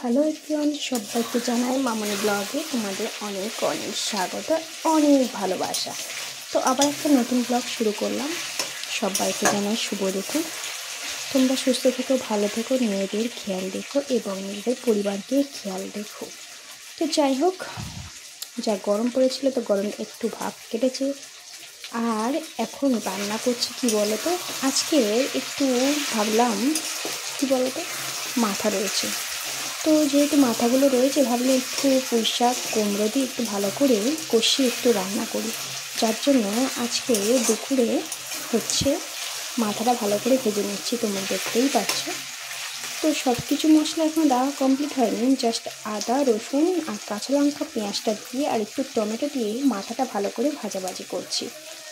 Hello everyone, সবাইকে জানাই মামনি ব্লগে তোমাদের অনেক অনেক স্বাগত, অনেক ভালোবাসা। তো আবার একটা নতুন ব্লগ শুরু করলাম। সবাইকে জানাই শুভ দুপুর। তোমরা সুস্থ থেকো, ভালো থেকো, নিজেদের খেয়াল রেখো এবং নিজেদের পরিবারকে খেয়াল রেখো। তো যাই হোক, যা গরম পড়েছিল তো গরমে একটু ভাব কেটেছে। আর এখন রান্না করছি কি বলো তো, আজকে একটু ভাবলাম কি বলো তো, মাথা রয়েছে। তো যেহেতু মাথাগুলো রয়েছে ভাবলাম একটু পুঁই শাক কুমড়ো দিয়ে একটু ভালো করে কষিয়ে একটু রান্না করি। যার জন্য আজকে দুপুরে হচ্ছে মাথাটা ভালো করে ভেজে নিচ্ছি, তোমরা দেখতেই পাচ্ছ। তো সব কিছু মশলা এখন দেওয়া কমপ্লিট হয়নি, জাস্ট আদা রসুন আর কাঁচা লঙ্কা পেঁয়াজটা দিয়ে আর একটু টমেটো দিয়ে মাথাটা ভালো করে ভাজাভাজি করছি।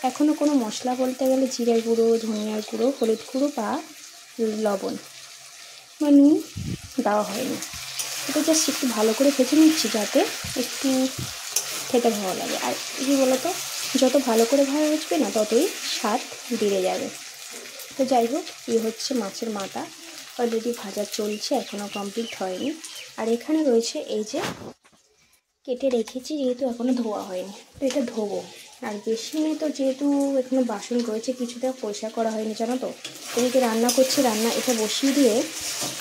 এখনও কোনো মশলা বলতে গেলে জিরার গুঁড়ো, ধনিয়ার গুঁড়ো, হলুদ গুঁড়ো বা লবণ বা নুন দেওয়া হয়নি। এটা জাস্ট একটু ভালো করে ভেজে নিচ্ছি যাতে একটু খেতে ভালো লাগে। আর কী বলতো, যত ভালো করে ভাজবে না ততই স্বাদ বেড়ে যাবে। তো যাই হোক, এই হচ্ছে মাছের মাথা, অলরেডি ভাজা চলছে, এখনও কমপ্লিট হয়নি। আর এখানে রয়েছে এই যে কেটে রেখেছি, যেহেতু এখনও ধোয়া হয়নি তো এটা ধোবো। আর বেশি নেই তো, যেহেতু এখনও বাসন রয়েছে কিছুটা পরিষ্কার করা হয়নি জানো তো। এদিকে রান্না করছি, রান্না এটা বসিয়ে দিয়ে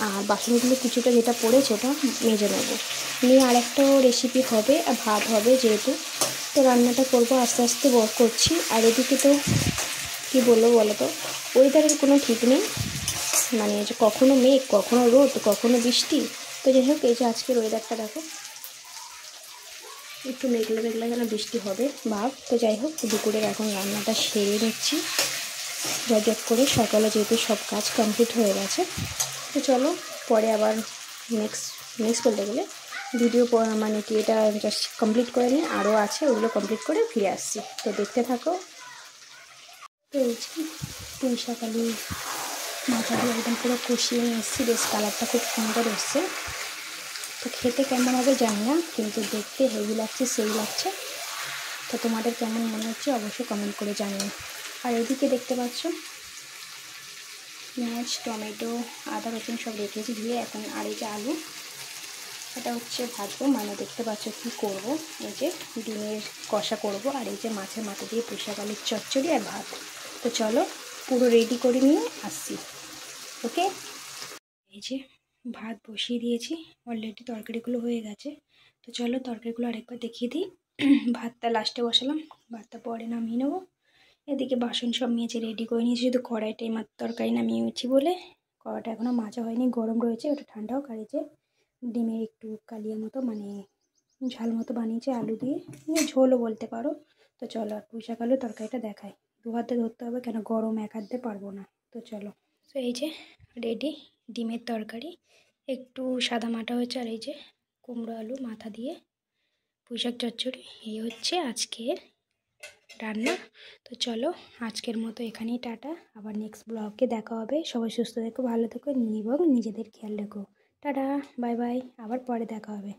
আর বাসনগুলো কিছুটা যেটা পড়েছে ওটা মেজে নেবো, নিয়ে আরেকটাও রেসিপি হবে আর ভাত হবে যেহেতু। তো রান্নাটা করবো আস্তে আস্তে করছি। আর এদিকে তো কী বলবো বলো তো, ওয়েদারের কোনো ঠিক নেই, মানে যে কখনো মেঘ, কখনো রোদ, কখনো বৃষ্টি। তো যাই হোক, এই যে আজকের ওয়েদারটা দেখো, একটু মেঘলা মেঘলা যেন বৃষ্টি হবে ভাব। তো যাই হোক, দুপুরের এখন রান্নাটা সেরে নিচ্ছি ঝটঝট করে, সকালে যেহেতু সব কাজ কমপ্লিট হয়ে গেছে। তো চলো পরে আবার নেক্সট বলতে গেলে ভিডিও মানে কি এটা জাস্ট কমপ্লিট করে নিই, আরও আছে ওগুলো কমপ্লিট করে ফিরে আসছি। তো দেখতে থাকো। তো এই যে পুঁই শাক আলু মাথা দিয়ে একদম পুরো কষিয়ে নিয়ে এসেছি, বেশ কালারটা খুব সুন্দর এসছে। তো খেতে কেমন হবে জানি না, কিন্তু দেখতে হেভি লাগছে, সেই লাগছে। তো তোমাদের কেমন মনে হচ্ছে অবশ্যই কমেন্ট করে জানিও। আর এদিকে দেখতে পাচ্ছ পেঁয়াজ টমেটো আদা রসুন সব রেখেছি দিয়ে এখন। আর এই যে আলু, এটা হচ্ছে ভাজবো, মানে দেখতে পাচ্ছ কী করবো, এই যে ডিমের কষা করব, আর এই যে মাছের মাথা দিয়ে পুঁই শাক আলুর চচ্চড়ি আর ভাত। তো চলো পুরো রেডি করে নিয়ে আসছি। ওকে, এই যে ভাত বসিয়ে দিয়েছি, অলরেডি তরকারিগুলো হয়ে গেছে। তো চলো তরকারিগুলো আরেকবার দেখিয়ে দিই। ভাতটা লাস্টে বসালাম, ভাতটা পরে নামিয়ে নেবো। এদিকে বাসন সব মেজে রেডি করে নিয়েছি, শুধু কড়াইটাই মাত্র তরকারি নামিয়েছি বলে কড়াইটা এখনও মাজা হয়নি, গরম রয়েছে, ওটা ঠান্ডা হোক। আর এই যে ডিমের একটু কালিয়া মতো মানে ঝাল মতো বানিয়েছে আলু দিয়ে, ঝোলও বলতে পারো। তো চলো আর পুঁই শাক আলু তরকারিটা দেখাই, দু হাতে ধরতে হবে কেন গরম এক হাতে পারবো না। তো চলো, তো এই যে রেডি ডিমের তরকারি, একটু সাদা মাটা হয়েছে। আর এই যে কুমড়ো আলু মাথা দিয়ে পুঁই শাক চচ্চড়ি, এই হচ্ছে আজকের রান্না। তো চলো আজকের মতো এখানেই টাটা, আবার নেক্সট ব্লগে দেখা হবে। সবাই সুস্থ থেকো, ভালো থেকো এবং নিজেদের খেয়াল রেখো। টাটা, বাই বাই, আবার পরে দেখা হবে।